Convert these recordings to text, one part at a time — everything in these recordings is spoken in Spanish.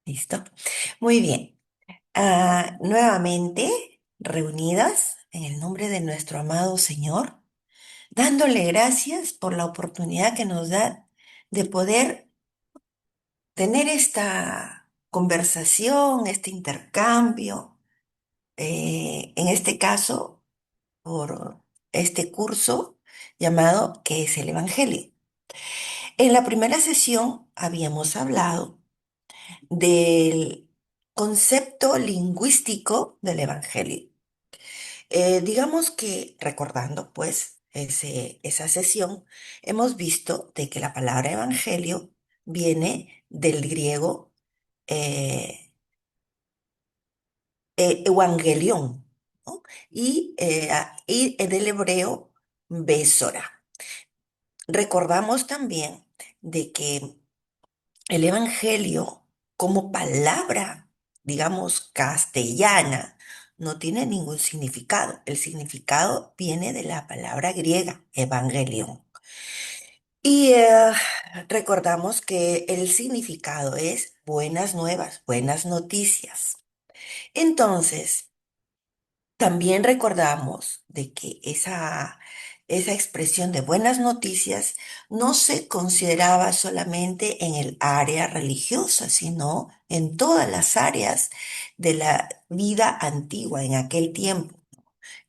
¿Listo? Muy bien. Nuevamente reunidas en el nombre de nuestro amado Señor, dándole gracias por la oportunidad que nos da de poder tener esta conversación, este intercambio, en este caso, por este curso llamado ¿Qué es el Evangelio? En la primera sesión habíamos hablado del concepto lingüístico del Evangelio. Digamos que recordando pues esa sesión, hemos visto de que la palabra evangelio viene del griego eh, evangelión, ¿no? Y del hebreo besora. Recordamos también de que el evangelio como palabra, digamos, castellana, no tiene ningún significado. El significado viene de la palabra griega, evangelion. Y recordamos que el significado es buenas nuevas, buenas noticias. Entonces, también recordamos de que esa expresión de buenas noticias no se consideraba solamente en el área religiosa, sino en todas las áreas de la vida antigua en aquel tiempo,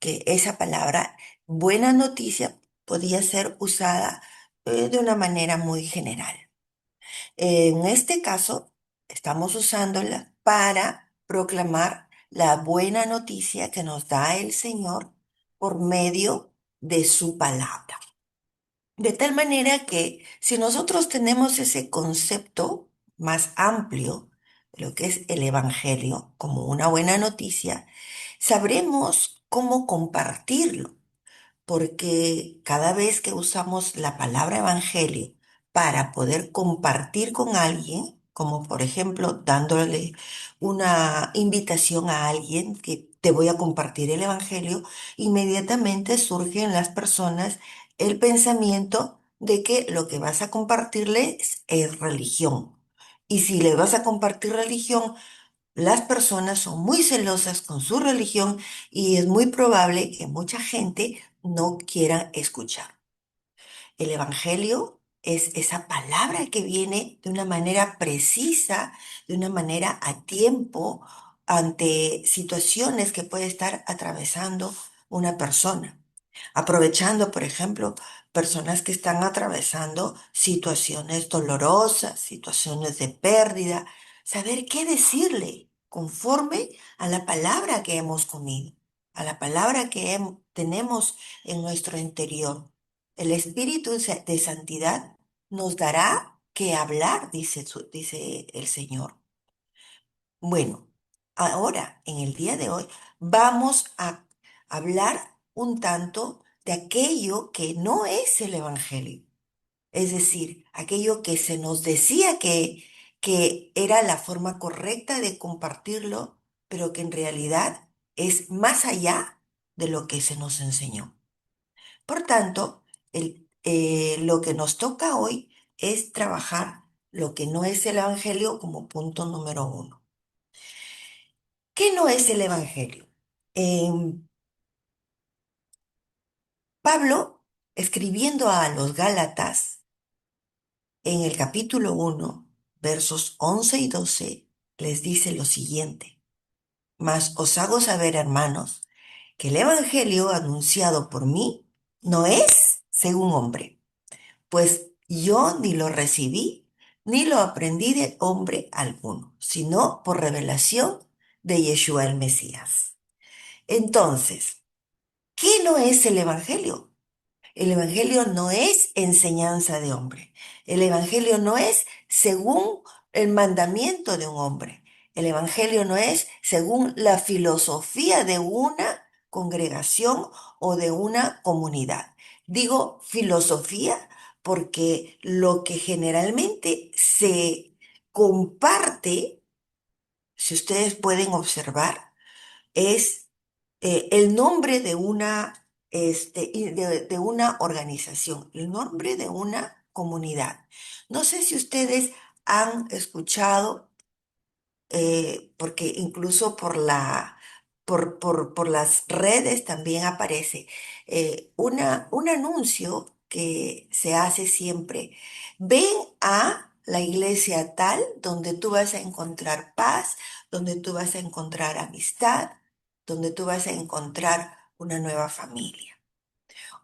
que esa palabra buena noticia podía ser usada de una manera muy general. En este caso, estamos usándola para proclamar la buena noticia que nos da el Señor por medio de su palabra. De tal manera que si nosotros tenemos ese concepto más amplio de lo que es el Evangelio como una buena noticia, sabremos cómo compartirlo, porque cada vez que usamos la palabra evangelio para poder compartir con alguien, como por ejemplo dándole una invitación a alguien que te voy a compartir el evangelio, inmediatamente surge en las personas el pensamiento de que lo que vas a compartirles es religión. Y si le vas a compartir religión, las personas son muy celosas con su religión y es muy probable que mucha gente no quiera escuchar. El Evangelio es esa palabra que viene de una manera precisa, de una manera a tiempo, ante situaciones que puede estar atravesando una persona. Aprovechando, por ejemplo, personas que están atravesando situaciones dolorosas, situaciones de pérdida, saber qué decirle conforme a la palabra que hemos comido, a la palabra que tenemos en nuestro interior. El Espíritu de Santidad nos dará que hablar, dice el Señor. Bueno, ahora, en el día de hoy, vamos a hablar un tanto de aquello que no es el Evangelio. Es decir, aquello que se nos decía que era la forma correcta de compartirlo, pero que en realidad es más allá de lo que se nos enseñó. Por tanto, lo que nos toca hoy es trabajar lo que no es el Evangelio como punto número uno. ¿Qué no es el Evangelio? Em, Pablo, escribiendo a los Gálatas, en el capítulo 1, versos 11 y 12, les dice lo siguiente: Mas os hago saber, hermanos, que el Evangelio anunciado por mí no es según hombre, pues yo ni lo recibí, ni lo aprendí de hombre alguno, sino por revelación de Yeshua el Mesías. Entonces, ¿qué no es el Evangelio? El Evangelio no es enseñanza de hombre. El Evangelio no es según el mandamiento de un hombre. El Evangelio no es según la filosofía de una congregación o de una comunidad. Digo filosofía porque lo que generalmente se comparte, si ustedes pueden observar, es el nombre de de una organización, el nombre de una comunidad. No sé si ustedes han escuchado porque incluso por las redes también aparece un anuncio que se hace siempre. Ven a la iglesia tal donde tú vas a encontrar paz, donde tú vas a encontrar amistad, donde tú vas a encontrar una nueva familia.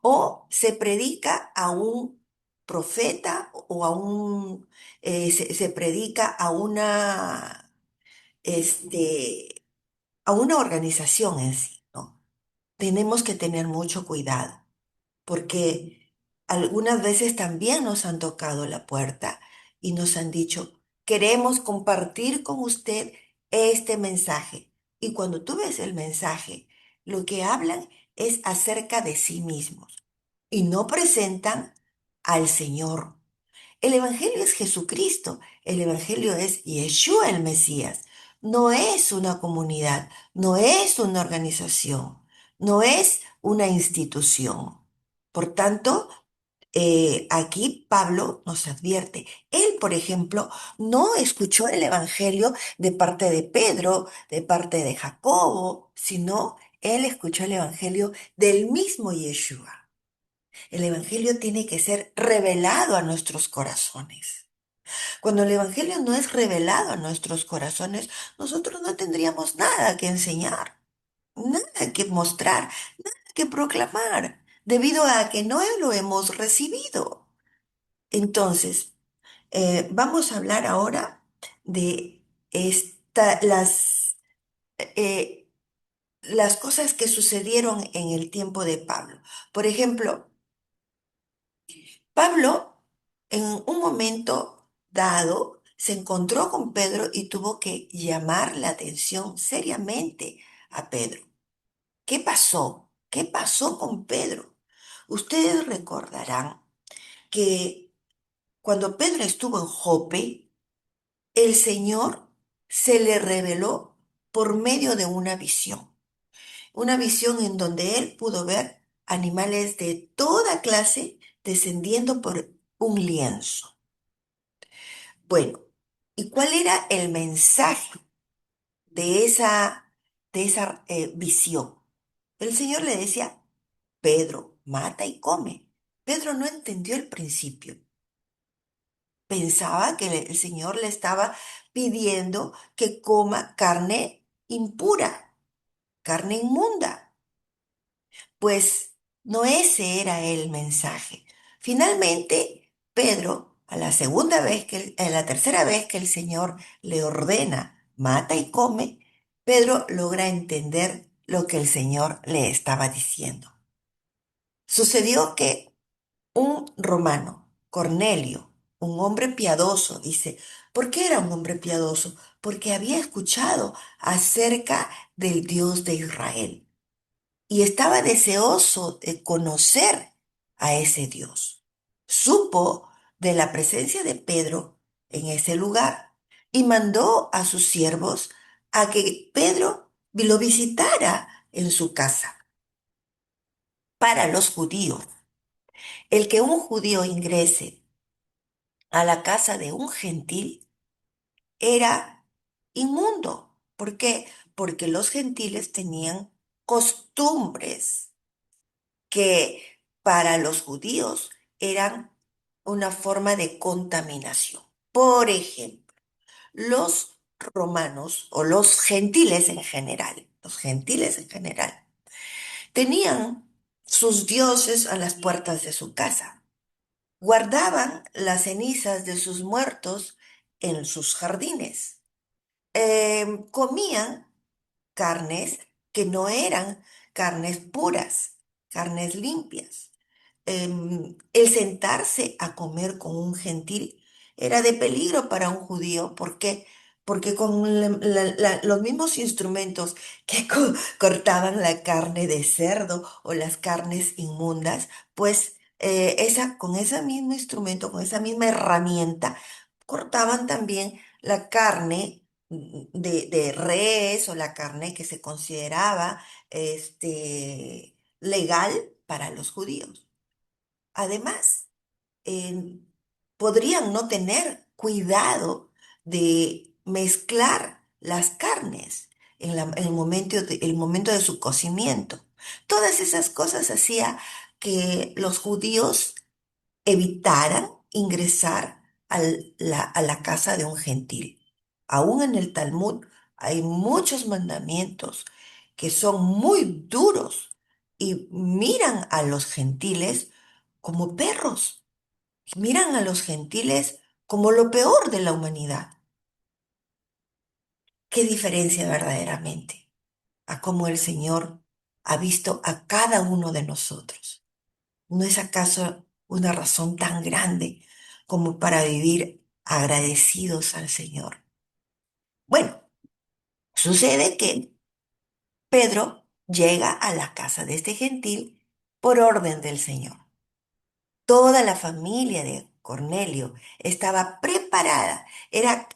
O se predica a un profeta o se predica este, a una organización en sí, ¿no? Tenemos que tener mucho cuidado porque algunas veces también nos han tocado la puerta y nos han dicho, queremos compartir con usted este mensaje. Y cuando tú ves el mensaje, lo que hablan es acerca de sí mismos y no presentan al Señor. El Evangelio es Jesucristo, el Evangelio es Yeshua el Mesías. No es una comunidad, no es una organización, no es una institución. Por tanto, aquí Pablo nos advierte. Él, por ejemplo, no escuchó el Evangelio de parte de Pedro, de parte de Jacobo, sino él escuchó el Evangelio del mismo Yeshua. El Evangelio tiene que ser revelado a nuestros corazones. Cuando el Evangelio no es revelado a nuestros corazones, nosotros no tendríamos nada que enseñar, nada que mostrar, nada que proclamar, debido a que no lo hemos recibido. Entonces, vamos a hablar ahora de eh, las cosas que sucedieron en el tiempo de Pablo. Por ejemplo, Pablo, en un momento dado, se encontró con Pedro y tuvo que llamar la atención seriamente a Pedro. ¿Qué pasó? ¿Qué pasó con Pedro? Ustedes recordarán que cuando Pedro estuvo en Jope, el Señor se le reveló por medio de una visión en donde él pudo ver animales de toda clase descendiendo por un lienzo. Bueno, ¿y cuál era el mensaje de esa visión? El Señor le decía, Pedro, mata y come. Pedro no entendió el principio. Pensaba que el Señor le estaba pidiendo que coma carne impura, carne inmunda. Pues no ese era el mensaje. Finalmente, Pedro, a la tercera vez que el Señor le ordena, mata y come, Pedro logra entender lo que el Señor le estaba diciendo. Sucedió que un romano, Cornelio, un hombre piadoso, dice, ¿por qué era un hombre piadoso? Porque había escuchado acerca del Dios de Israel y estaba deseoso de conocer a ese Dios. Supo de la presencia de Pedro en ese lugar y mandó a sus siervos a que Pedro lo visitara en su casa. Para los judíos, el que un judío ingrese a la casa de un gentil era inmundo. ¿Por qué? Porque los gentiles tenían costumbres que para los judíos eran una forma de contaminación. Por ejemplo, los romanos o los gentiles en general, tenían sus dioses a las puertas de su casa. Guardaban las cenizas de sus muertos en sus jardines. Comían carnes que no eran carnes puras, carnes limpias. El sentarse a comer con un gentil era de peligro para un judío. ¿Por qué? Porque con los mismos instrumentos que cortaban la carne de cerdo o las carnes inmundas, pues con ese mismo instrumento, con esa misma herramienta, cortaban también la carne de res o la carne que se consideraba legal para los judíos. Además, podrían no tener cuidado de mezclar las carnes en el momento de su cocimiento. Todas esas cosas hacía que los judíos evitaran ingresar a la casa de un gentil. Aún en el Talmud hay muchos mandamientos que son muy duros y miran a los gentiles como perros, miran a los gentiles como lo peor de la humanidad. ¿Qué diferencia verdaderamente a cómo el Señor ha visto a cada uno de nosotros? ¿No es acaso una razón tan grande como para vivir agradecidos al Señor? Bueno, sucede que Pedro llega a la casa de este gentil por orden del Señor. Toda la familia de Cornelio estaba preparada, era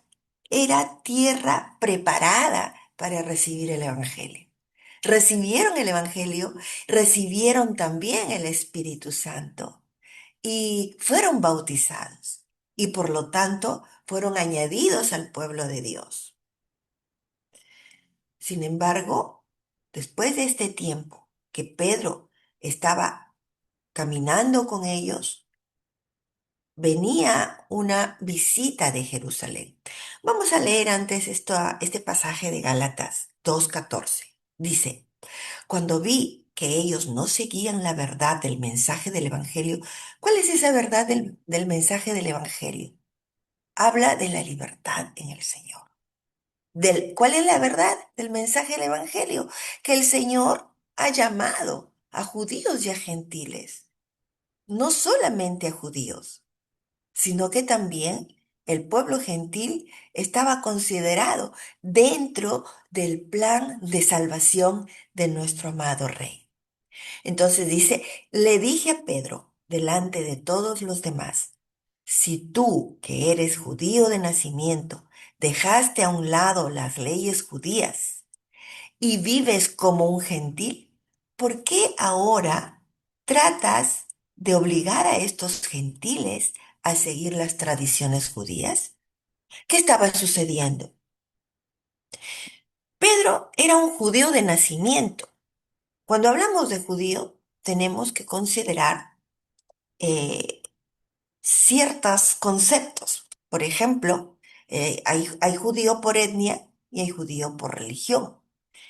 tierra preparada para recibir el Evangelio. Recibieron el Evangelio, recibieron también el Espíritu Santo y fueron bautizados y por lo tanto fueron añadidos al pueblo de Dios. Sin embargo, después de este tiempo que Pedro estaba caminando con ellos, venía una visita de Jerusalén. Vamos a leer antes este pasaje de Gálatas 2:14. Dice, cuando vi que ellos no seguían la verdad del mensaje del Evangelio, ¿cuál es esa verdad del mensaje del Evangelio? Habla de la libertad en el Señor. ¿Cuál es la verdad del mensaje del Evangelio? Que el Señor ha llamado a judíos y a gentiles, no solamente a judíos, sino que también el pueblo gentil estaba considerado dentro del plan de salvación de nuestro amado Rey. Entonces dice, le dije a Pedro, delante de todos los demás, si tú, que eres judío de nacimiento, dejaste a un lado las leyes judías y vives como un gentil, ¿por qué ahora tratas de obligar a estos gentiles a seguir las tradiciones judías? ¿Qué estaba sucediendo? Pedro era un judío de nacimiento. Cuando hablamos de judío, tenemos que considerar eh, ciertos conceptos. Por ejemplo, hay judío por etnia y hay judío por religión.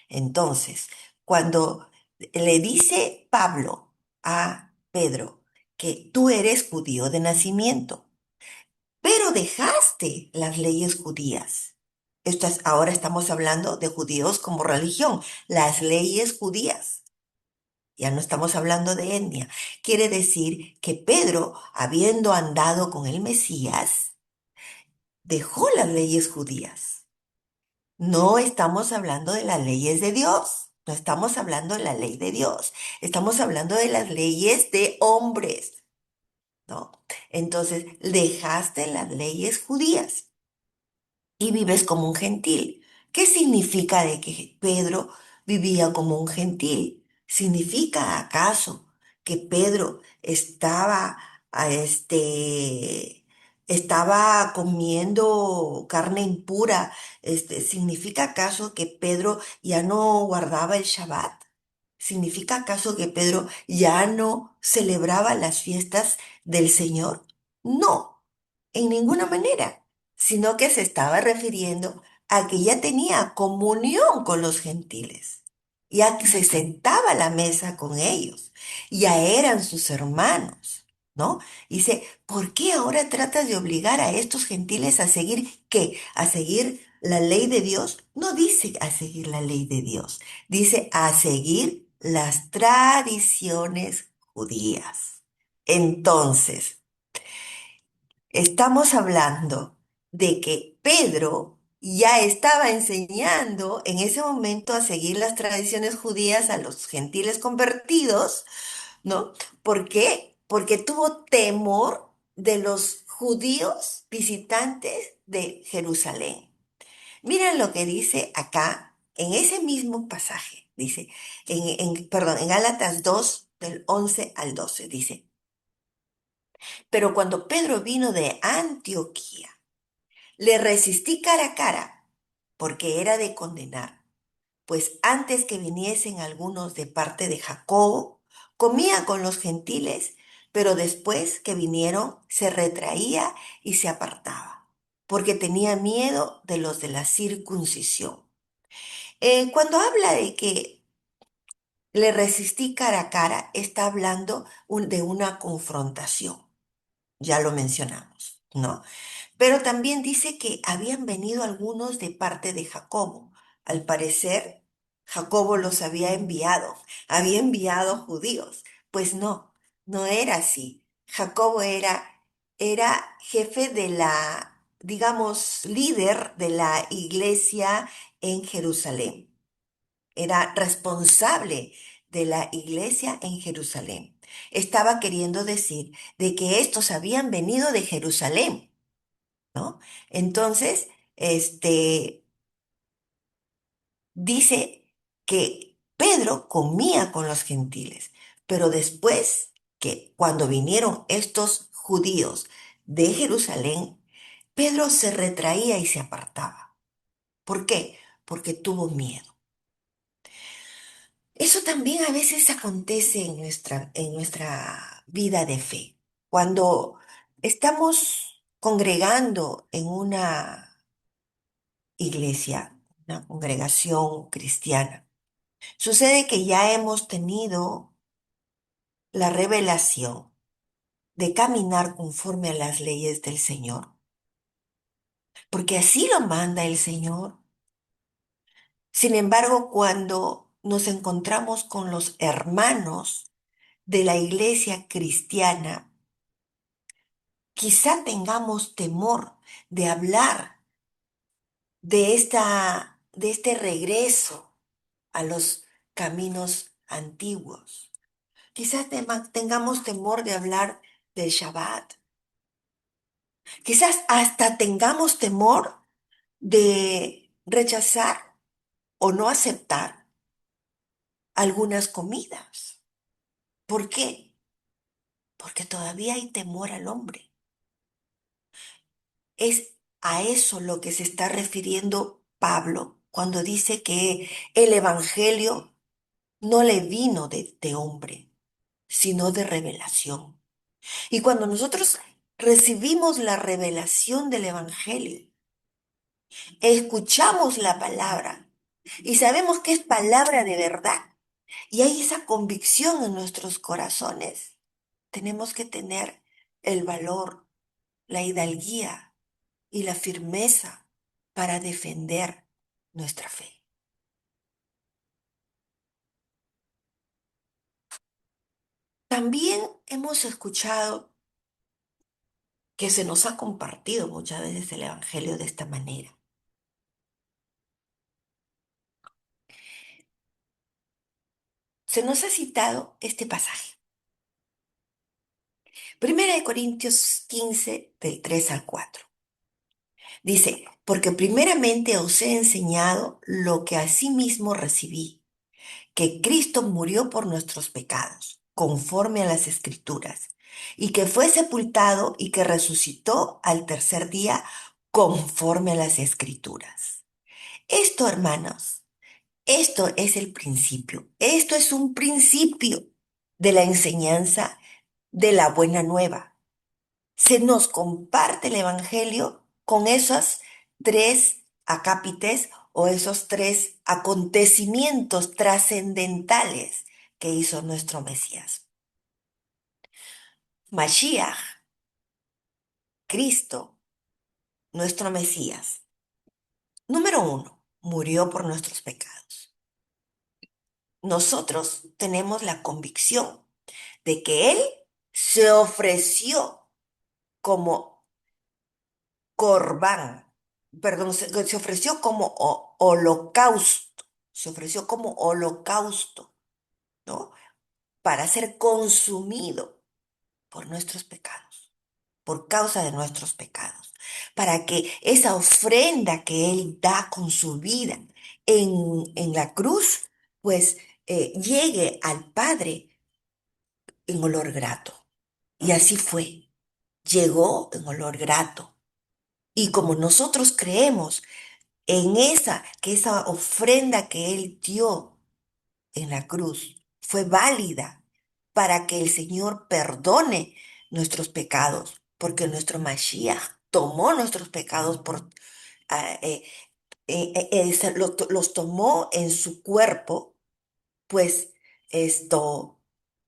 Entonces, cuando le dice Pablo a Pedro que tú eres judío de nacimiento, pero dejaste las leyes judías. Ahora estamos hablando de judíos como religión, las leyes judías. Ya no estamos hablando de etnia. Quiere decir que Pedro, habiendo andado con el Mesías, dejó las leyes judías. No estamos hablando de las leyes de Dios. No estamos hablando de la ley de Dios. Estamos hablando de las leyes de hombres, ¿no? Entonces, dejaste las leyes judías y vives como un gentil. ¿Qué significa de que Pedro vivía como un gentil? ¿Significa acaso que Pedro estaba comiendo carne impura? ¿Significa acaso que Pedro ya no guardaba el Shabbat? ¿Significa acaso que Pedro ya no celebraba las fiestas del Señor? No, en ninguna manera, sino que se estaba refiriendo a que ya tenía comunión con los gentiles, ya que se sentaba a la mesa con ellos, ya eran sus hermanos, ¿no? Dice, ¿por qué ahora tratas de obligar a estos gentiles a seguir qué? ¿A seguir la ley de Dios? No dice a seguir la ley de Dios, dice a seguir las tradiciones judías. Entonces, estamos hablando de que Pedro ya estaba enseñando en ese momento a seguir las tradiciones judías a los gentiles convertidos, ¿no? ¿Por qué? Porque tuvo temor de los judíos visitantes de Jerusalén. Miren lo que dice acá en ese mismo pasaje. Dice, perdón, en Gálatas 2, del 11 al 12, dice, pero cuando Pedro vino de Antioquía, le resistí cara a cara porque era de condenar. Pues antes que viniesen algunos de parte de Jacobo, comía con los gentiles, pero después que vinieron se retraía y se apartaba, porque tenía miedo de los de la circuncisión. Cuando habla de que le resistí cara a cara, está hablando de una confrontación, ya lo mencionamos, ¿no? Pero también dice que habían venido algunos de parte de Jacobo. Al parecer, Jacobo los había enviado judíos. Pues no, no era así. Jacobo era jefe de la, digamos, líder de la iglesia en Jerusalén. Era responsable de la iglesia en Jerusalén. Estaba queriendo decir de que estos habían venido de Jerusalén, ¿no? Entonces, dice que Pedro comía con los gentiles, pero después que cuando vinieron estos judíos de Jerusalén, Pedro se retraía y se apartaba. ¿Por qué? Porque tuvo miedo. Eso también a veces acontece en nuestra vida de fe. Cuando estamos congregando en una iglesia, una congregación cristiana. Sucede que ya hemos tenido la revelación de caminar conforme a las leyes del Señor, porque así lo manda el Señor. Sin embargo, cuando nos encontramos con los hermanos de la iglesia cristiana, quizá tengamos temor de hablar de este regreso a los caminos antiguos. Quizás tengamos temor de hablar del Shabbat. Quizás hasta tengamos temor de rechazar o no aceptar algunas comidas. ¿Por qué? Porque todavía hay temor al hombre. Es a eso lo que se está refiriendo Pablo cuando dice que el Evangelio no le vino de hombre, sino de revelación. Y cuando nosotros recibimos la revelación del Evangelio, escuchamos la palabra y sabemos que es palabra de verdad y hay esa convicción en nuestros corazones, tenemos que tener el valor, la hidalguía y la firmeza para defender nuestra fe. También hemos escuchado que se nos ha compartido muchas veces el Evangelio de esta manera. Se nos ha citado este pasaje. Primera de Corintios 15, del 3 al 4. Dice, porque primeramente os he enseñado lo que asimismo recibí, que Cristo murió por nuestros pecados, conforme a las Escrituras, y que fue sepultado y que resucitó al tercer día, conforme a las Escrituras. Esto, hermanos, esto es el principio. Esto es un principio de la enseñanza de la buena nueva. Se nos comparte el Evangelio con esos tres acápites o esos tres acontecimientos trascendentales que hizo nuestro Mesías. Mashiach, Cristo, nuestro Mesías. Número uno, murió por nuestros pecados. Nosotros tenemos la convicción de que Él se ofreció como corbán, perdón, se ofreció como holocausto, se ofreció como holocausto, ¿no? Para ser consumido por nuestros pecados, por causa de nuestros pecados, para que esa ofrenda que Él da con su vida en la cruz, pues llegue al Padre en olor grato. Y así fue, llegó en olor grato. Y como nosotros creemos que esa ofrenda que Él dio en la cruz fue válida para que el Señor perdone nuestros pecados, porque nuestro Mashiach tomó nuestros pecados ah, eh, los tomó en su cuerpo, pues esto,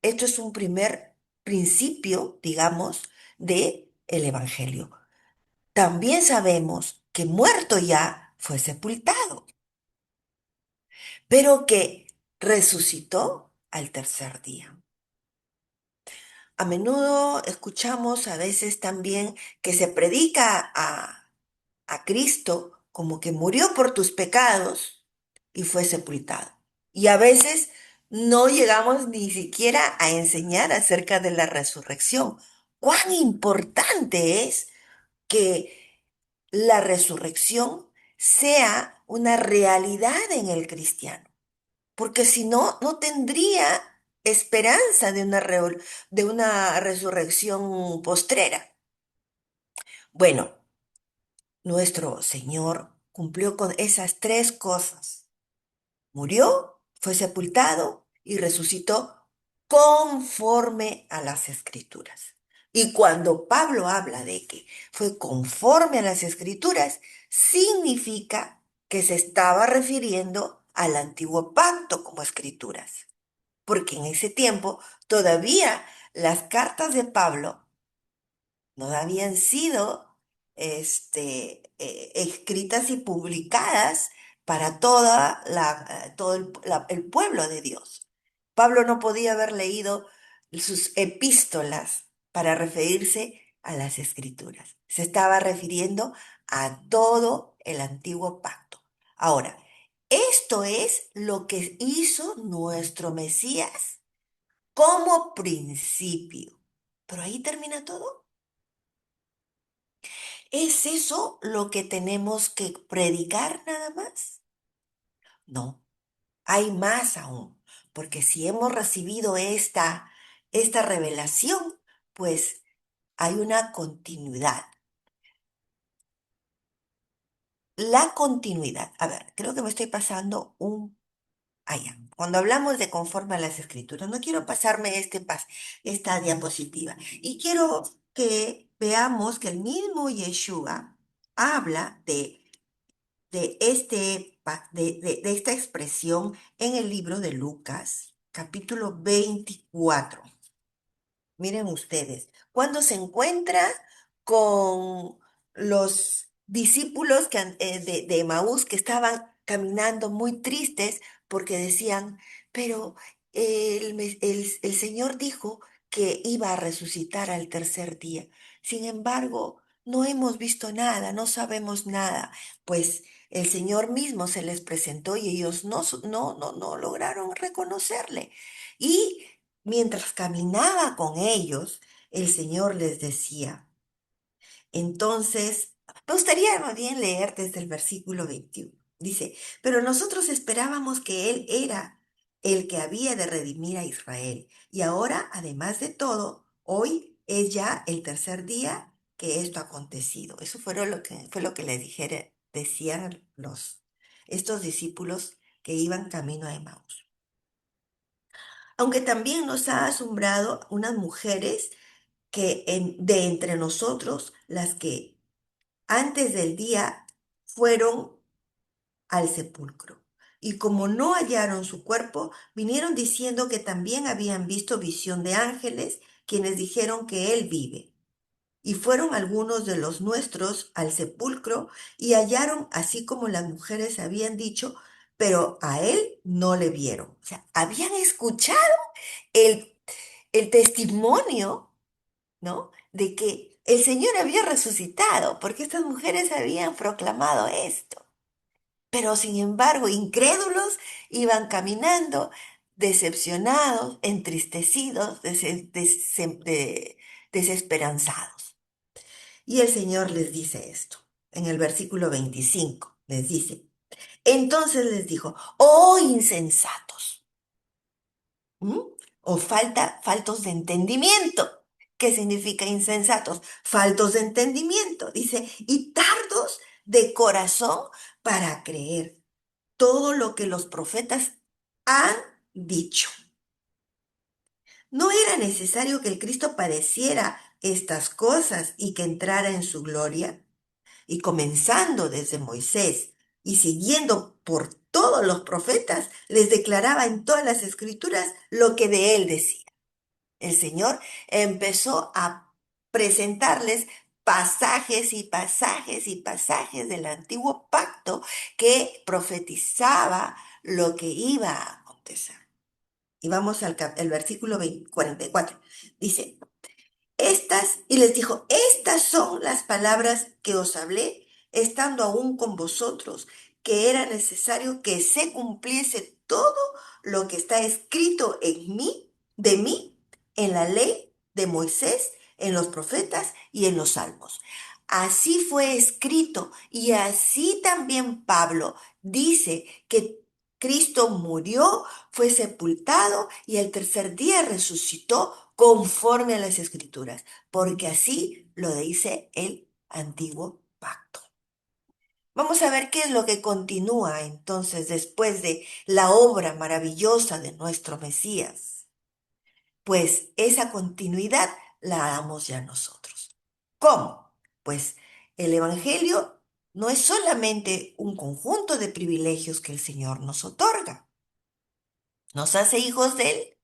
esto es un primer principio, digamos, de el Evangelio. También sabemos que muerto ya fue sepultado, pero que resucitó al tercer día. A menudo escuchamos a veces también que se predica a Cristo como que murió por tus pecados y fue sepultado. Y a veces no llegamos ni siquiera a enseñar acerca de la resurrección. Cuán importante es que la resurrección sea una realidad en el cristiano, porque si no, no tendría esperanza de una resurrección postrera. Bueno, nuestro Señor cumplió con esas tres cosas. Murió, fue sepultado y resucitó conforme a las Escrituras. Y cuando Pablo habla de que fue conforme a las Escrituras, significa que se estaba refiriendo al antiguo pacto como Escrituras, porque en ese tiempo todavía las cartas de Pablo no habían sido escritas y publicadas para todo el pueblo de Dios. Pablo no podía haber leído sus epístolas para referirse a las escrituras. Se estaba refiriendo a todo el antiguo pacto. Ahora, esto es lo que hizo nuestro Mesías como principio. Pero ahí termina todo. ¿Es eso lo que tenemos que predicar nada más? No, hay más aún, porque si hemos recibido esta revelación, pues hay una continuidad. La continuidad, a ver, creo que me estoy pasando un... Allá. Cuando hablamos de conforme a las escrituras, no quiero pasarme esta diapositiva y quiero que veamos que el mismo Yeshua habla de esta expresión en el libro de Lucas, capítulo 24. Miren ustedes, cuando se encuentra con los discípulos de Emaús que estaban caminando muy tristes porque decían, pero el Señor dijo que iba a resucitar al tercer día. Sin embargo, no hemos visto nada, no sabemos nada. Pues el Señor mismo se les presentó y ellos no lograron reconocerle. Y mientras caminaba con ellos, el Señor les decía, entonces, me gustaría más bien leer desde el versículo 21. Dice, pero nosotros esperábamos que Él era el que había de redimir a Israel. Y ahora, además de todo, hoy es ya el tercer día que esto ha acontecido. Eso fue lo que les decían estos discípulos que iban camino a Emaús. Aunque también nos ha asombrado unas mujeres de entre nosotros, las que antes del día fueron al sepulcro. Y como no hallaron su cuerpo, vinieron diciendo que también habían visto visión de ángeles, quienes dijeron que él vive. Y fueron algunos de los nuestros al sepulcro y hallaron así como las mujeres habían dicho, pero a él no le vieron. O sea, habían escuchado el, el testimonio, ¿no? De que el Señor había resucitado, porque estas mujeres habían proclamado esto. Pero sin embargo, incrédulos iban caminando, decepcionados, entristecidos, desesperanzados. Y el Señor les dice esto. En el versículo 25 les dice, entonces les dijo, oh insensatos. ¿Mm? O faltos de entendimiento. ¿Qué significa insensatos? Faltos de entendimiento. Dice, y tardos de corazón para creer todo lo que los profetas han dicho. No era necesario que el Cristo padeciera estas cosas y que entrara en su gloria. Y comenzando desde Moisés y siguiendo por todos los profetas, les declaraba en todas las escrituras lo que de él decía. El Señor empezó a presentarles pasajes y pasajes y pasajes del antiguo pacto que profetizaba lo que iba a acontecer. Y vamos al versículo 44. Dice, y les dijo, estas son las palabras que os hablé, estando aún con vosotros, que era necesario que se cumpliese todo lo que está escrito en mí, de mí, en la ley de Moisés, en los profetas y en los salmos. Así fue escrito y así también Pablo dice que Cristo murió, fue sepultado y el tercer día resucitó conforme a las escrituras, porque así lo dice el antiguo pacto. Vamos a ver qué es lo que continúa entonces después de la obra maravillosa de nuestro Mesías. Pues esa continuidad la damos ya nosotros. ¿Cómo? Pues el Evangelio no es solamente un conjunto de privilegios que el Señor nos otorga. Nos hace hijos de Él,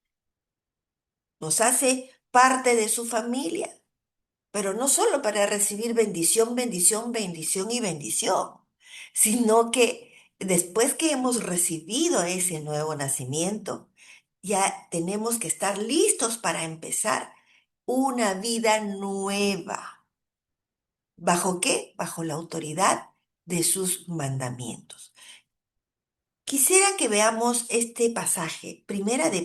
nos hace parte de su familia, pero no solo para recibir bendición, bendición, bendición y bendición, sino que después que hemos recibido ese nuevo nacimiento, ya tenemos que estar listos para empezar una vida nueva. ¿Bajo qué? Bajo la autoridad de sus mandamientos. Quisiera que veamos este pasaje, en Primera de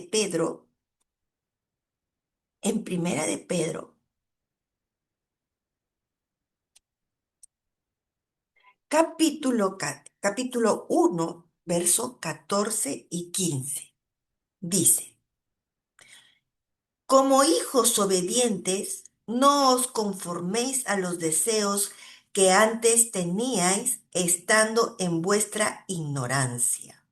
Pedro, capítulo 1, verso 14 y 15. Dice, como hijos obedientes, no os conforméis a los deseos que antes teníais estando en vuestra ignorancia,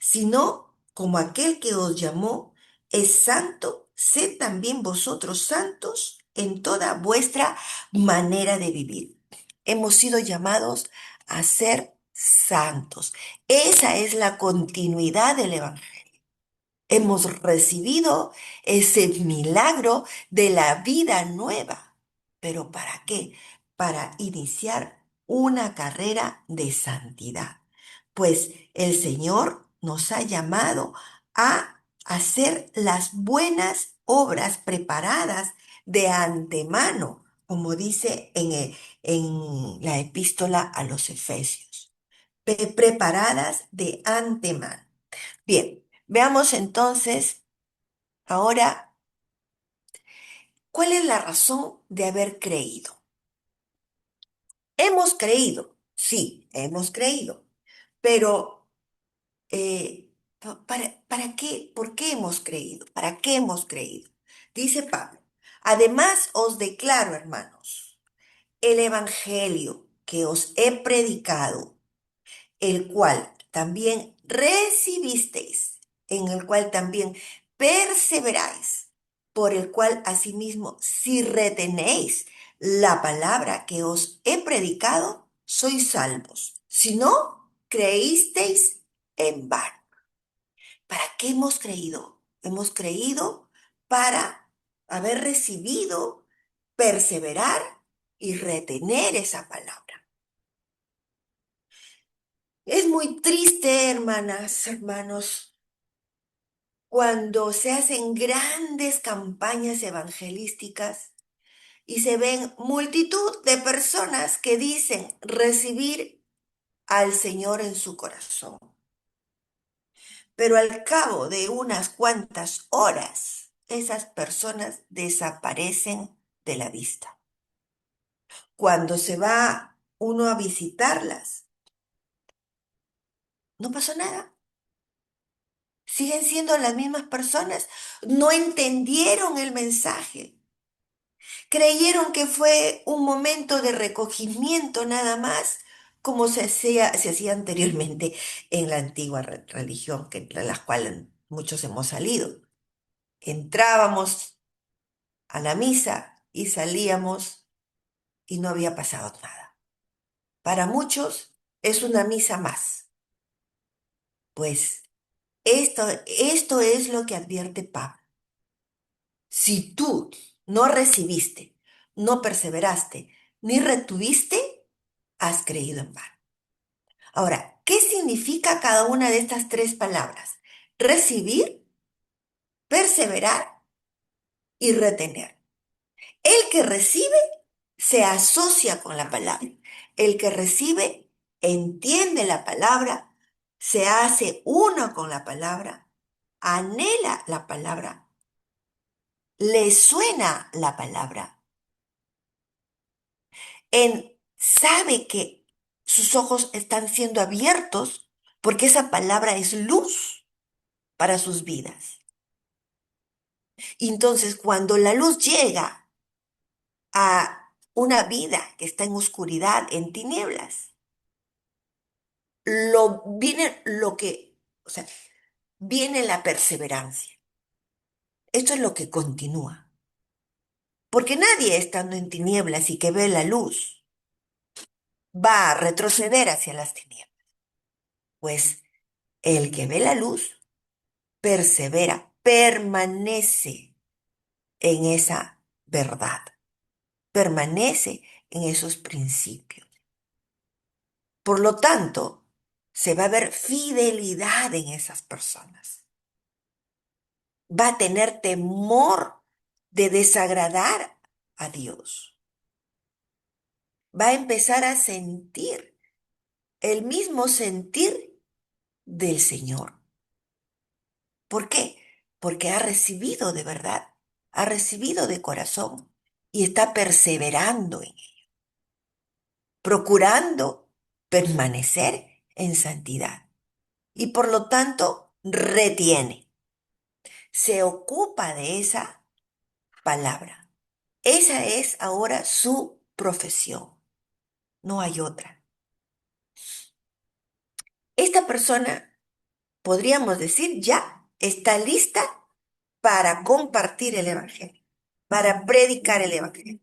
sino como aquel que os llamó es santo, sed también vosotros santos en toda vuestra manera de vivir. Hemos sido llamados a ser santos. Esa es la continuidad del Evangelio. Hemos recibido ese milagro de la vida nueva. ¿Pero para qué? Para iniciar una carrera de santidad. Pues el Señor nos ha llamado a hacer las buenas obras preparadas de antemano, como dice en la epístola a los Efesios. Preparadas de antemano. Bien, veamos entonces ahora cuál es la razón de haber creído. Hemos creído, sí, hemos creído, pero ¿para qué? ¿Por qué hemos creído? ¿Para qué hemos creído? Dice Pablo, además os declaro, hermanos, el evangelio que os he predicado, el cual también recibisteis, en el cual también perseveráis, por el cual asimismo, si retenéis la palabra que os he predicado, sois salvos. Si no, creísteis en vano. ¿Para qué hemos creído? Hemos creído para haber recibido, perseverar y retener esa palabra. Es muy triste, hermanas, hermanos, cuando se hacen grandes campañas evangelísticas y se ven multitud de personas que dicen recibir al Señor en su corazón. Pero al cabo de unas cuantas horas, esas personas desaparecen de la vista. Cuando se va uno a visitarlas, no pasó nada. Siguen siendo las mismas personas. No entendieron el mensaje. Creyeron que fue un momento de recogimiento nada más, como se hacía anteriormente en la antigua religión, de la cual muchos hemos salido. Entrábamos a la misa y salíamos y no había pasado nada. Para muchos es una misa más. Pues esto es lo que advierte Pablo. Si tú no recibiste, no perseveraste, ni retuviste, has creído en vano. Ahora, ¿qué significa cada una de estas tres palabras? Recibir, perseverar y retener. El que recibe se asocia con la palabra. El que recibe entiende la palabra, se hace uno con la palabra, anhela la palabra, le suena la palabra, sabe que sus ojos están siendo abiertos porque esa palabra es luz para sus vidas. Y entonces, cuando la luz llega a una vida que está en oscuridad, en tinieblas, viene o sea, viene la perseverancia. Esto es lo que continúa. Porque nadie estando en tinieblas y que ve la luz va a retroceder hacia las tinieblas. Pues el que ve la luz persevera, permanece en esa verdad, permanece en esos principios. Por lo tanto, se va a ver fidelidad en esas personas. Va a tener temor de desagradar a Dios. Va a empezar a sentir el mismo sentir del Señor. ¿Por qué? Porque ha recibido de verdad, ha recibido de corazón y está perseverando en ello, procurando permanecer en santidad y por lo tanto retiene, se ocupa de esa palabra. Esa es ahora su profesión, no hay otra. Esta persona, podríamos decir, ya está lista para compartir el Evangelio, para predicar el Evangelio.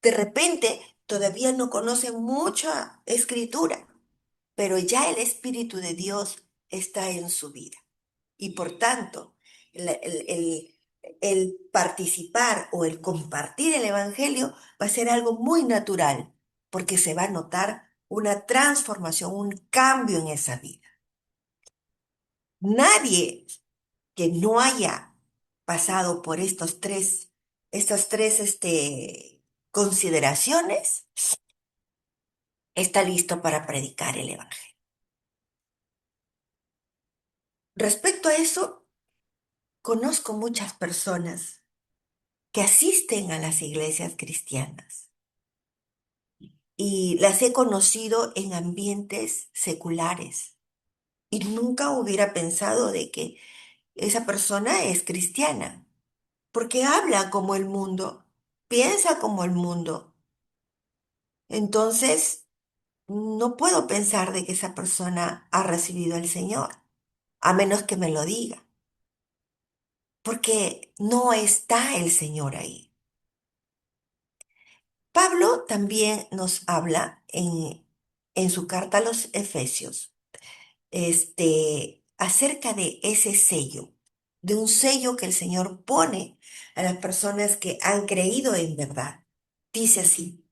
De repente, todavía no conoce mucha escritura, pero ya el Espíritu de Dios está en su vida. Y por tanto, el participar o el compartir el Evangelio va a ser algo muy natural, porque se va a notar una transformación, un cambio en esa vida. Nadie que no haya pasado por estas tres consideraciones, está listo para predicar el Evangelio. Respecto a eso, conozco muchas personas que asisten a las iglesias cristianas y las he conocido en ambientes seculares y nunca hubiera pensado de que esa persona es cristiana, porque habla como el mundo, piensa como el mundo. Entonces, no puedo pensar de que esa persona ha recibido al Señor, a menos que me lo diga, porque no está el Señor ahí. Pablo también nos habla en su carta a los Efesios, acerca de ese sello, de un sello que el Señor pone a las personas que han creído en verdad. Dice así: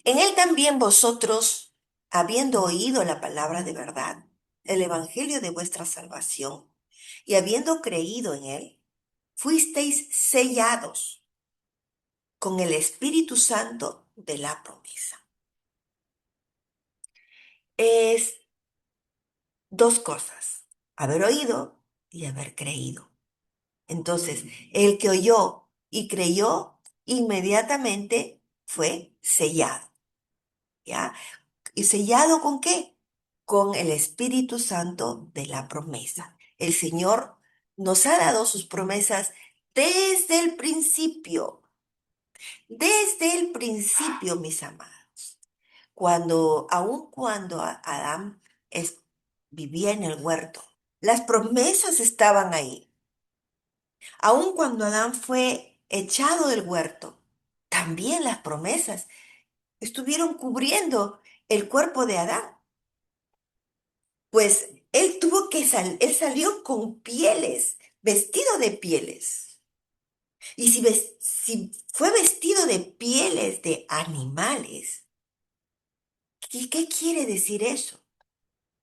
en él también vosotros, habiendo oído la palabra de verdad, el evangelio de vuestra salvación, y habiendo creído en él, fuisteis sellados con el Espíritu Santo de la promesa. Es dos cosas: haber oído y haber creído. Entonces, el que oyó y creyó, inmediatamente fue sellado, ¿ya? ¿Y sellado con qué? Con el Espíritu Santo de la promesa. El Señor nos ha dado sus promesas desde el principio, mis amados. aun cuando Adán vivía en el huerto, las promesas estaban ahí. Aun cuando Adán fue echado del huerto, también las promesas estuvieron cubriendo el cuerpo de Adán. Pues él salió con pieles, vestido de pieles. Y si fue vestido de pieles de animales, ¿qué quiere decir eso?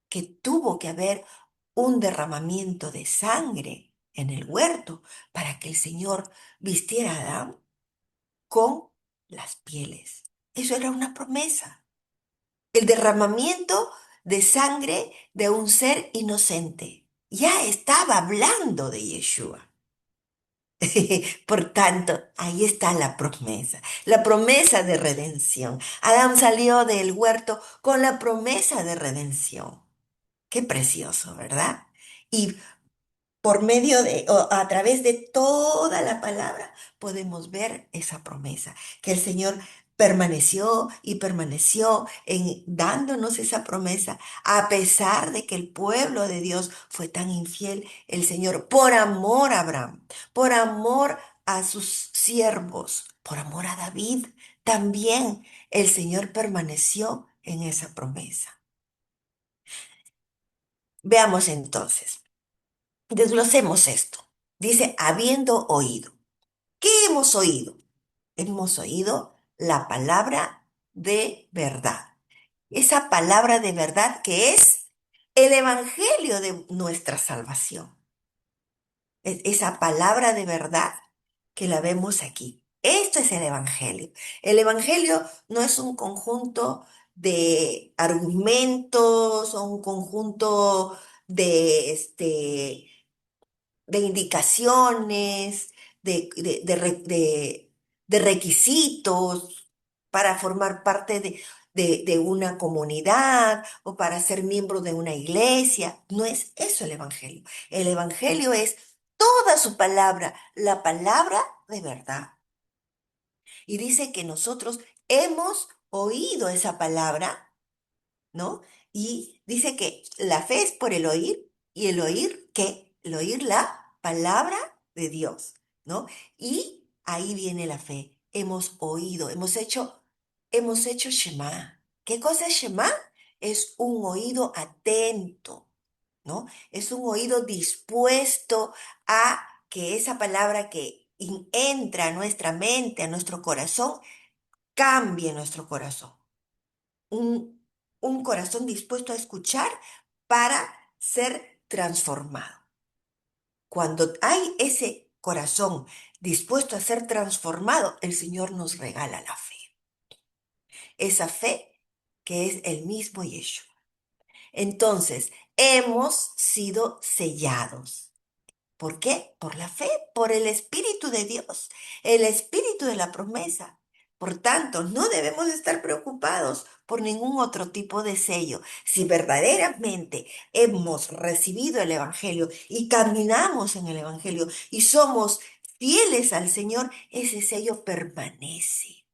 Que tuvo que haber un derramamiento de sangre en el huerto para que el Señor vistiera a Adán con las pieles. Eso era una promesa. El derramamiento de sangre de un ser inocente. Ya estaba hablando de Yeshua. Por tanto, ahí está la promesa de redención. Adán salió del huerto con la promesa de redención. Qué precioso, ¿verdad? Y por medio o a través de toda la palabra podemos ver esa promesa, que el Señor permaneció y permaneció en dándonos esa promesa, a pesar de que el pueblo de Dios fue tan infiel, el Señor, por amor a Abraham, por amor a sus siervos, por amor a David, también el Señor permaneció en esa promesa. Veamos entonces. Desglosemos esto. Dice, habiendo oído. ¿Qué hemos oído? Hemos oído la palabra de verdad. Esa palabra de verdad que es el evangelio de nuestra salvación. Esa palabra de verdad que la vemos aquí. Esto es el evangelio. El evangelio no es un conjunto de argumentos o un conjunto de indicaciones, de requisitos para formar parte de una comunidad o para ser miembro de una iglesia. No es eso el Evangelio. El Evangelio es toda su palabra, la palabra de verdad. Y dice que nosotros hemos oído esa palabra, ¿no? Y dice que la fe es por el oír y el oír, ¿qué? El oír la palabra de Dios, ¿no? Y ahí viene la fe. Hemos oído, hemos hecho Shema. ¿Qué cosa es Shema? Es un oído atento, ¿no? Es un oído dispuesto a que esa palabra que entra a nuestra mente, a nuestro corazón, cambie nuestro corazón un, un corazón dispuesto a escuchar para ser transformado. Cuando hay ese corazón dispuesto a ser transformado, el Señor nos regala la fe. Esa fe que es el mismo Yeshua. Entonces, hemos sido sellados. ¿Por qué? Por la fe, por el Espíritu de Dios, el Espíritu de la promesa. Por tanto, no debemos estar preocupados por ningún otro tipo de sello. Si verdaderamente hemos recibido el Evangelio y caminamos en el Evangelio y somos fieles al Señor, ese sello permanece.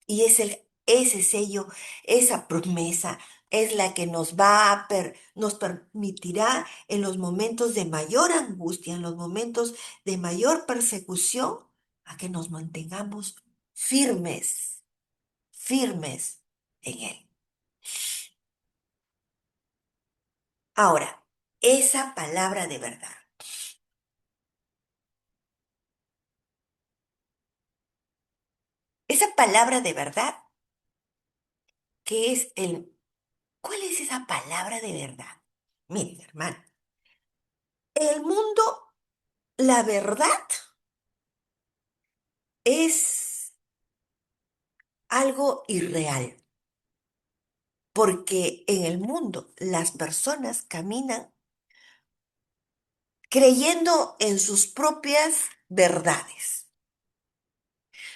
Y ese sello, esa promesa es la que nos permitirá en los momentos de mayor angustia, en los momentos de mayor persecución, a que nos mantengamos firmes, firmes en Él. Ahora, esa palabra de verdad, que es ¿cuál es esa palabra de verdad? Miren, hermano, el mundo, la verdad es algo irreal, porque en el mundo las personas caminan creyendo en sus propias verdades.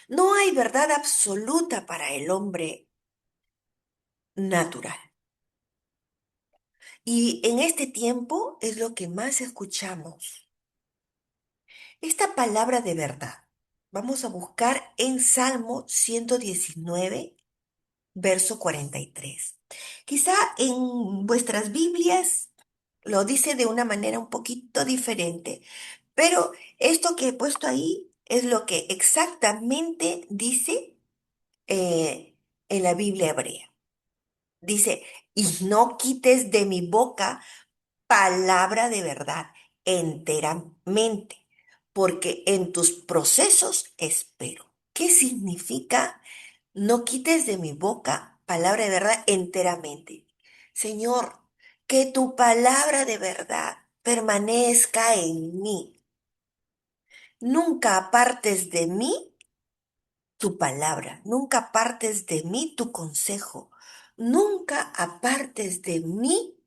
No hay verdad absoluta para el hombre natural. Y en este tiempo es lo que más escuchamos. Esta palabra de verdad, vamos a buscar en Salmo 119 verso 43. Quizá en vuestras Biblias lo dice de una manera un poquito diferente, pero esto que he puesto ahí es lo que exactamente dice en la Biblia hebrea. Dice, y no quites de mi boca palabra de verdad enteramente, porque en tus procesos espero. ¿Qué significa no quites de mi boca palabra de verdad enteramente? Señor, que tu palabra de verdad permanezca en mí. Nunca apartes de mí tu palabra, nunca apartes de mí tu consejo, nunca apartes de mí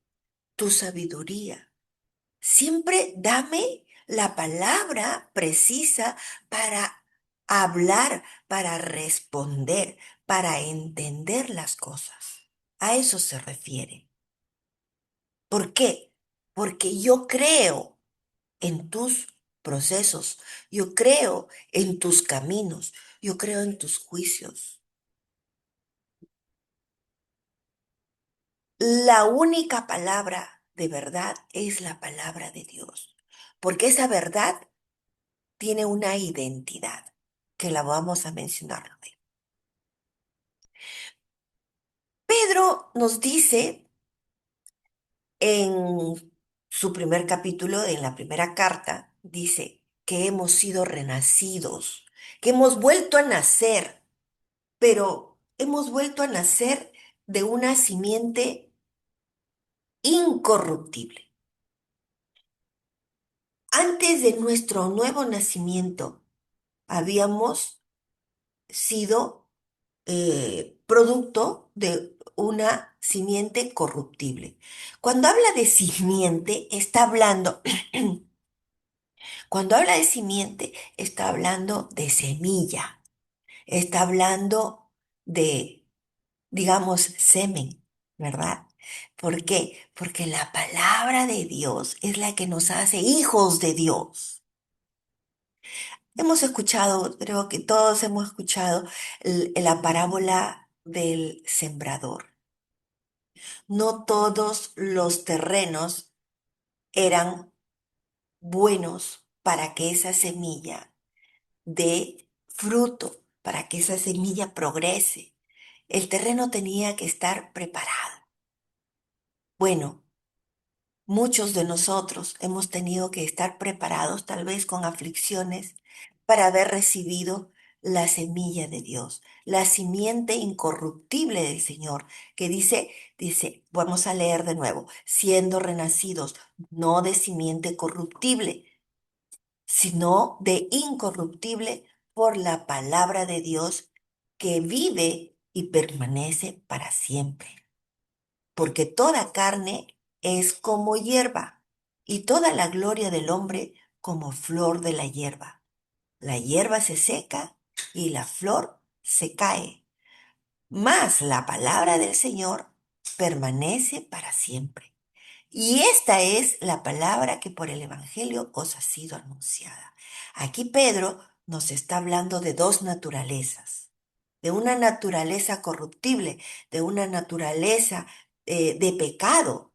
tu sabiduría. Siempre dame la palabra precisa para hablar, para responder, para entender las cosas. A eso se refiere. ¿Por qué? Porque yo creo en tus procesos, yo creo en tus caminos, yo creo en tus juicios. La única palabra de verdad es la palabra de Dios, porque esa verdad tiene una identidad que la vamos a mencionar luego. Pedro nos dice en su primer capítulo, en la primera carta, dice que hemos sido renacidos, que hemos vuelto a nacer, pero hemos vuelto a nacer de una simiente incorruptible. Antes de nuestro nuevo nacimiento, habíamos sido producto de una simiente corruptible. Cuando habla de simiente, está hablando, cuando habla de simiente, está hablando de semilla, está hablando de, digamos, semen, ¿verdad? ¿Por qué? Porque la palabra de Dios es la que nos hace hijos de Dios. Hemos escuchado, creo que todos hemos escuchado la parábola del sembrador. No todos los terrenos eran buenos para que esa semilla dé fruto, para que esa semilla progrese. El terreno tenía que estar preparado. Bueno, muchos de nosotros hemos tenido que estar preparados, tal vez con aflicciones, para haber recibido la semilla de Dios, la simiente incorruptible del Señor, que dice, vamos a leer de nuevo, siendo renacidos no de simiente corruptible, sino de incorruptible por la palabra de Dios que vive y permanece para siempre, porque toda carne es como hierba, y toda la gloria del hombre como flor de la hierba. La hierba se seca y la flor se cae, mas la palabra del Señor permanece para siempre. Y esta es la palabra que por el Evangelio os ha sido anunciada. Aquí Pedro nos está hablando de dos naturalezas, de una naturaleza corruptible, de una naturaleza de pecado,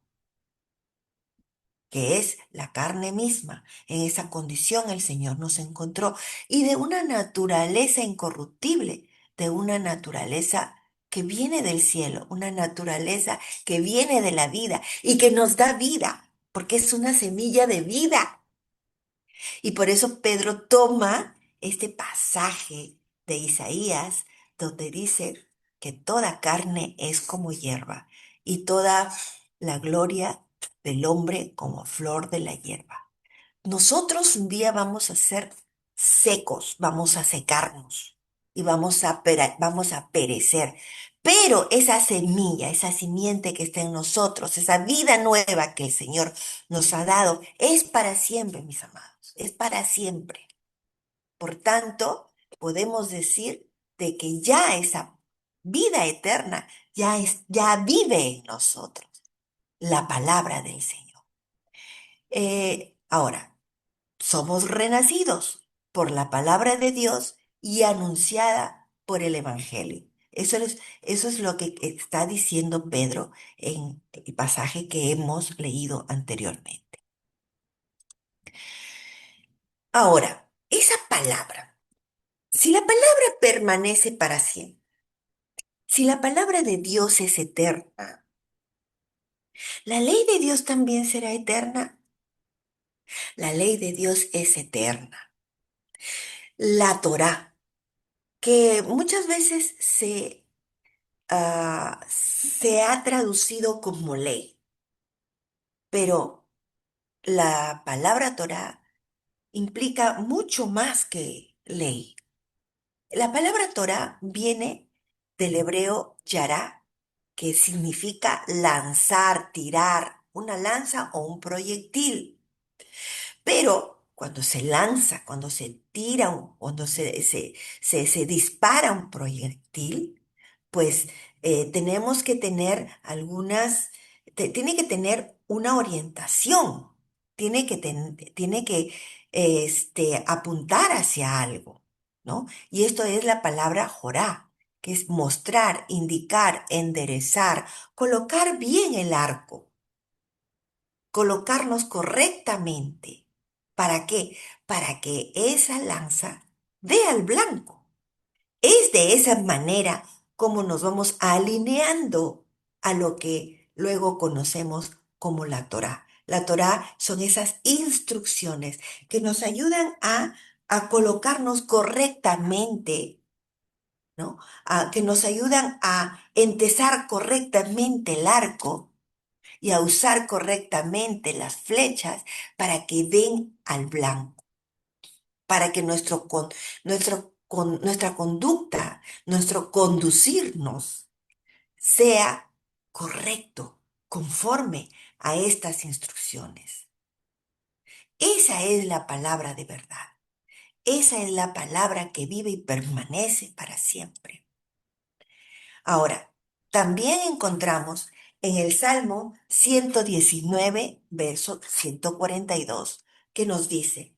que es la carne misma. En esa condición el Señor nos encontró. Y de una naturaleza incorruptible, de una naturaleza que viene del cielo, una naturaleza que viene de la vida y que nos da vida, porque es una semilla de vida. Y por eso Pedro toma este pasaje de Isaías donde dice que toda carne es como hierba y toda la gloria del hombre como flor de la hierba. Nosotros un día vamos a ser secos, vamos a secarnos y vamos a perecer. Pero esa semilla, esa simiente que está en nosotros, esa vida nueva que el Señor nos ha dado, es para siempre, mis amados, es para siempre. Por tanto, podemos decir de que ya esa vida eterna ya vive en nosotros, la palabra del Señor. Ahora, somos renacidos por la palabra de Dios y anunciada por el Evangelio. Eso es lo que está diciendo Pedro en el pasaje que hemos leído anteriormente. Ahora, esa palabra, si la palabra permanece para siempre, si la palabra de Dios es eterna, ¿la ley de Dios también será eterna? La ley de Dios es eterna. La Torá, que muchas veces se ha traducido como ley, pero la palabra Torá implica mucho más que ley. La palabra Torá viene del hebreo yará, que significa lanzar, tirar, una lanza o un proyectil. Pero cuando se lanza, cuando se tira, cuando se dispara un proyectil, pues tenemos que tener tiene que tener una orientación, tiene que apuntar hacia algo, ¿no? Y esto es la palabra jorá, que es mostrar, indicar, enderezar, colocar bien el arco, colocarnos correctamente. ¿Para qué? Para que esa lanza dé al blanco. Es de esa manera como nos vamos alineando a lo que luego conocemos como la Torá. La Torá son esas instrucciones que nos ayudan a colocarnos correctamente, ¿no? Que nos ayudan a entesar correctamente el arco y a usar correctamente las flechas para que den al blanco, para que nuestra conducta, nuestro conducirnos sea correcto, conforme a estas instrucciones. Esa es la palabra de verdad. Esa es la palabra que vive y permanece para siempre. Ahora, también encontramos en el Salmo 119, verso 142, que nos dice,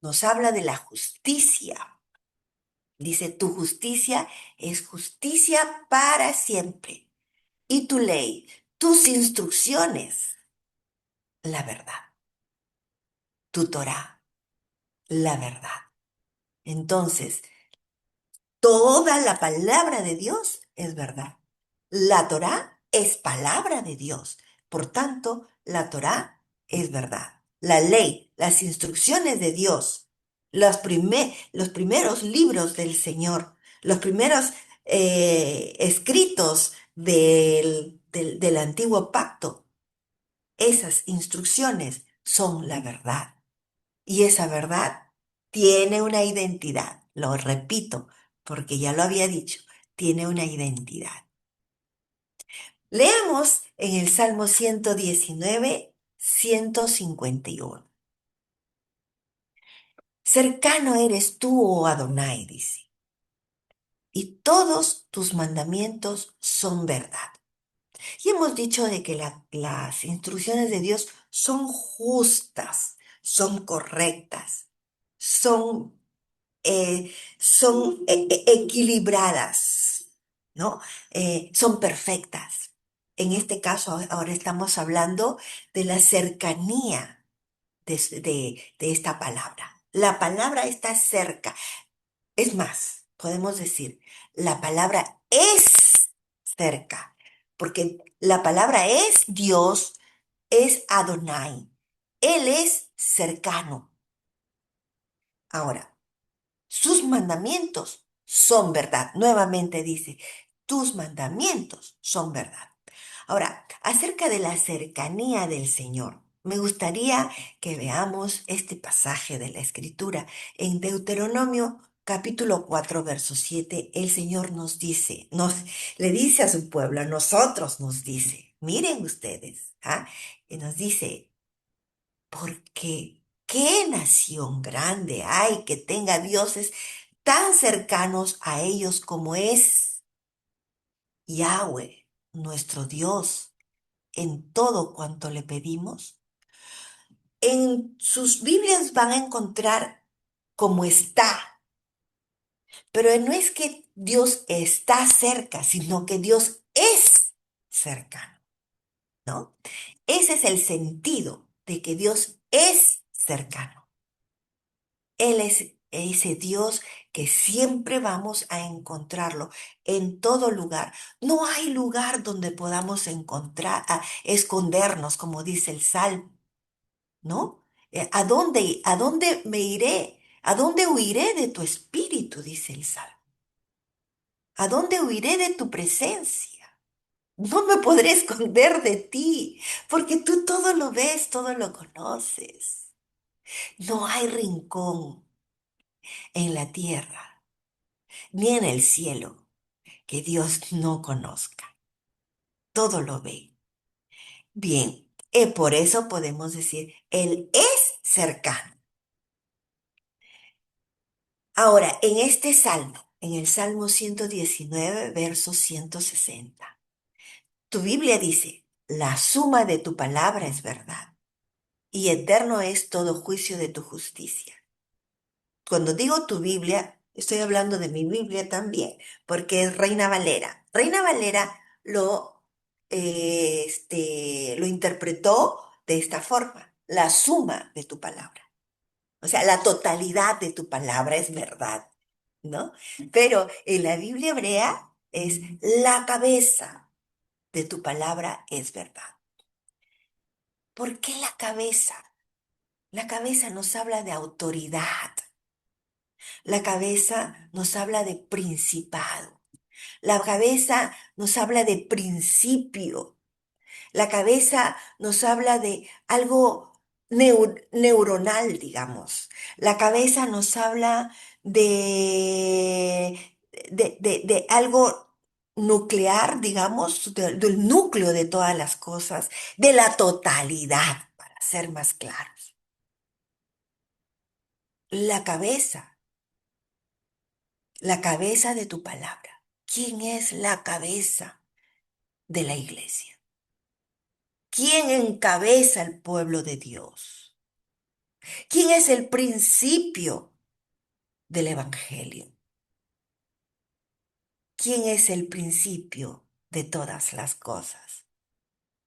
nos habla de la justicia. Dice, tu justicia es justicia para siempre. Y tu ley, tus instrucciones, la verdad. Tu Torah, la verdad. Entonces, toda la palabra de Dios es verdad. La Torá es palabra de Dios. Por tanto, la Torá es verdad. La ley, las instrucciones de Dios, los primeros libros del Señor, los primeros escritos del antiguo pacto, esas instrucciones son la verdad. Y esa verdad tiene una identidad. Lo repito, porque ya lo había dicho, tiene una identidad. Leamos en el Salmo 119, 151. Cercano eres tú, oh Adonai, dice, y todos tus mandamientos son verdad. Y hemos dicho de que las instrucciones de Dios son justas, son correctas, son equilibradas, ¿no? Son perfectas. En este caso, ahora estamos hablando de la cercanía de esta palabra. La palabra está cerca. Es más, podemos decir, la palabra es cerca, porque la palabra es Dios, es Adonai. Él es cercano. Ahora, sus mandamientos son verdad. Nuevamente dice, tus mandamientos son verdad. Ahora, acerca de la cercanía del Señor, me gustaría que veamos este pasaje de la Escritura. En Deuteronomio capítulo 4, verso 7, el Señor nos dice, le dice a su pueblo, a nosotros nos dice, miren ustedes, y nos dice, porque ¿qué nación grande hay que tenga dioses tan cercanos a ellos como es Yahweh, nuestro Dios, en todo cuanto le pedimos? En sus Biblias van a encontrar como está, Pero no es que Dios está cerca, sino que Dios es cercano, ¿no? Ese es el sentido de que Dios es cercano. Él es ese Dios que siempre vamos a encontrarlo en todo lugar. No hay lugar donde podamos encontrar, escondernos, como dice el Salmo, ¿no? A dónde me iré? ¿A dónde huiré de tu espíritu? Dice el Salmo. ¿A dónde huiré de tu presencia? No me podré esconder de ti, porque tú todo lo ves, todo lo conoces. No hay rincón en la tierra ni en el cielo que Dios no conozca. Todo lo ve. Bien, por eso podemos decir, Él es cercano. Ahora, en este salmo, en el Salmo 119, verso 160, tu Biblia dice, la suma de tu palabra es verdad y eterno es todo juicio de tu justicia. Cuando digo tu Biblia, estoy hablando de mi Biblia también, porque es Reina Valera. Reina Valera lo interpretó de esta forma, la suma de tu palabra. O sea, la totalidad de tu palabra es verdad, ¿no? Pero en la Biblia hebrea es la cabeza de tu palabra es verdad. ¿Por qué la cabeza? La cabeza nos habla de autoridad. La cabeza nos habla de principado. La cabeza nos habla de principio. La cabeza nos habla de algo neuronal, digamos. La cabeza nos habla de, de algo nuclear, digamos, del núcleo de todas las cosas, de la totalidad, para ser más claros. La cabeza, la cabeza de tu palabra. ¿Quién es la cabeza de la iglesia? ¿Quién encabeza el pueblo de Dios? ¿Quién es el principio del Evangelio? ¿Quién es el principio de todas las cosas?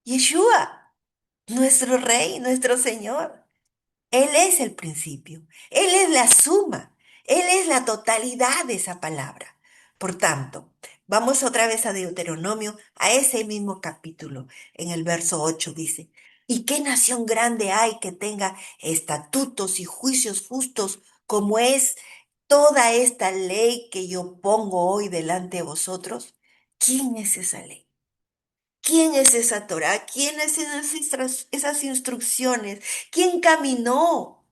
Yeshua, nuestro Rey, nuestro Señor. Él es el principio, Él es la suma, Él es la totalidad de esa palabra. Por tanto, vamos otra vez a Deuteronomio, a ese mismo capítulo. En el verso 8 dice, ¿y qué nación grande hay que tenga estatutos y juicios justos como es toda esta ley que yo pongo hoy delante de vosotros? ¿Quién es esa ley? ¿Quién es esa Torá? ¿Quién es esas instrucciones? ¿Quién caminó?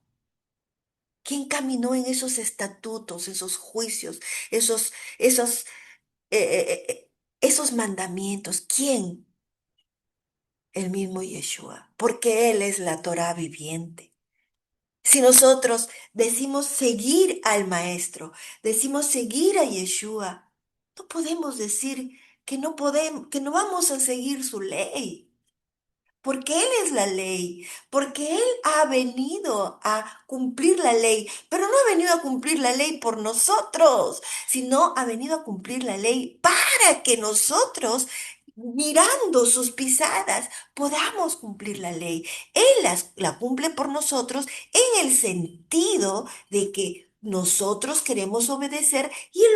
¿Quién caminó en esos estatutos, esos juicios, esos, eh, eh, eh, esos mandamientos? ¿Quién? El mismo Yeshua, porque Él es la Torá viviente. Si nosotros decimos seguir al Maestro, decimos seguir a Yeshua, no podemos decir que no podemos, que no vamos a seguir su ley. Porque Él es la ley, porque Él ha venido a cumplir la ley, pero no ha venido a cumplir la ley por nosotros, sino ha venido a cumplir la ley para que nosotros, mirando sus pisadas, podamos cumplir la ley. Él la cumple por nosotros en el sentido de que nosotros queremos obedecer y Él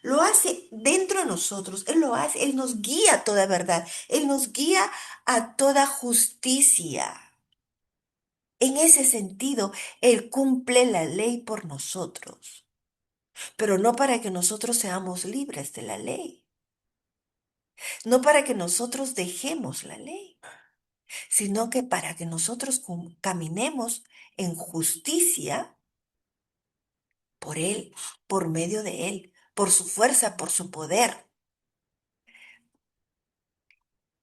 lo hace dentro de nosotros, Él lo hace, Él nos guía a toda verdad, Él nos guía a toda justicia. En ese sentido, Él cumple la ley por nosotros, pero no para que nosotros seamos libres de la ley, no para que nosotros dejemos la ley, sino que para que nosotros caminemos en justicia por Él, por medio de Él, por su fuerza, por su poder.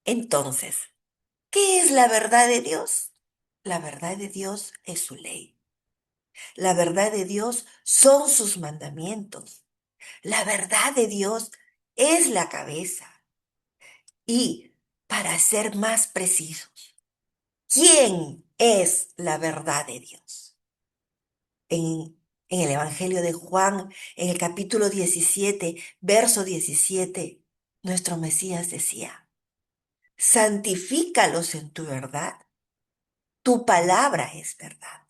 Entonces, ¿qué es la verdad de Dios? La verdad de Dios es su ley. La verdad de Dios son sus mandamientos. La verdad de Dios es la cabeza. Y para ser más precisos, ¿quién es la verdad de Dios? En En el Evangelio de Juan, en el capítulo 17, verso 17, nuestro Mesías decía, santifícalos en tu verdad, tu palabra es verdad.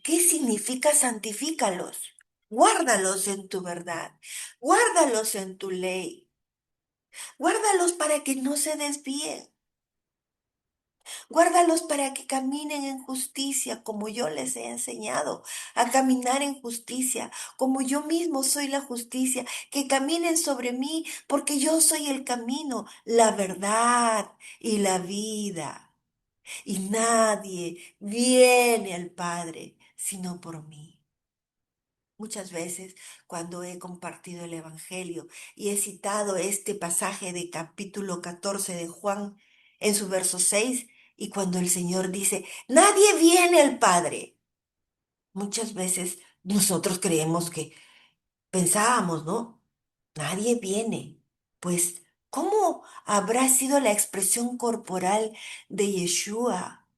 ¿Qué significa santifícalos? Guárdalos en tu verdad, guárdalos en tu ley, guárdalos para que no se desvíen. Guárdalos para que caminen en justicia, como yo les he enseñado a caminar en justicia, como yo mismo soy la justicia, que caminen sobre mí, porque yo soy el camino, la verdad y la vida. Y nadie viene al Padre sino por mí. Muchas veces cuando he compartido el Evangelio y he citado este pasaje de capítulo 14 de Juan en su verso 6 y cuando el Señor dice, nadie viene al Padre, muchas veces nosotros creemos que pensábamos, ¿no? Nadie viene. Pues, ¿cómo habrá sido la expresión corporal de Yeshua?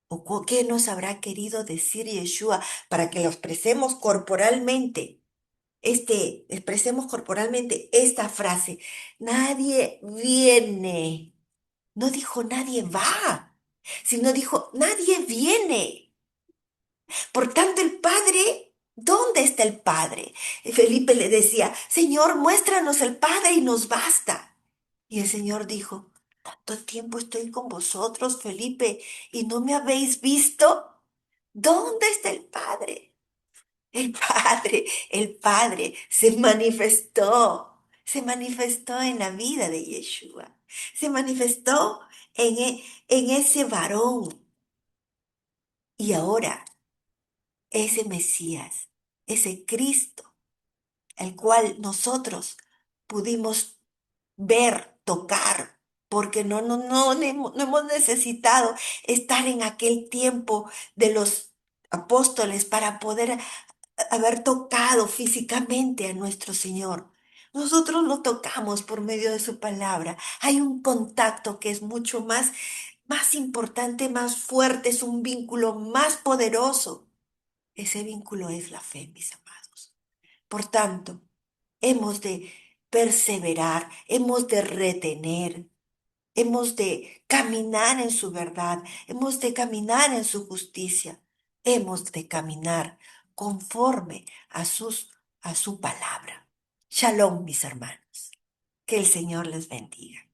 ¿O qué nos habrá querido decir Yeshua para que lo expresemos corporalmente? Expresemos corporalmente esta frase. Nadie viene. No dijo nadie va, sino dijo nadie viene. Por tanto, el Padre, ¿dónde está el Padre? Felipe le decía, Señor, muéstranos el Padre y nos basta. Y el Señor dijo, tanto tiempo estoy con vosotros, Felipe, y no me habéis visto. ¿Dónde está el Padre? El Padre se manifestó en la vida de Yeshua, se manifestó en ese varón. Y ahora, ese Mesías, ese Cristo, el cual nosotros pudimos ver, tocar, porque no hemos necesitado estar en aquel tiempo de los apóstoles para poder haber tocado físicamente a nuestro Señor. Nosotros lo tocamos por medio de su palabra. Hay un contacto que es mucho más importante, más fuerte, es un vínculo más poderoso. Ese vínculo es la fe, mis amados. Por tanto, hemos de perseverar, hemos de retener, hemos de caminar en su verdad, hemos de caminar en su justicia, hemos de caminar conforme a su palabra. Shalom, mis hermanos. Que el Señor les bendiga.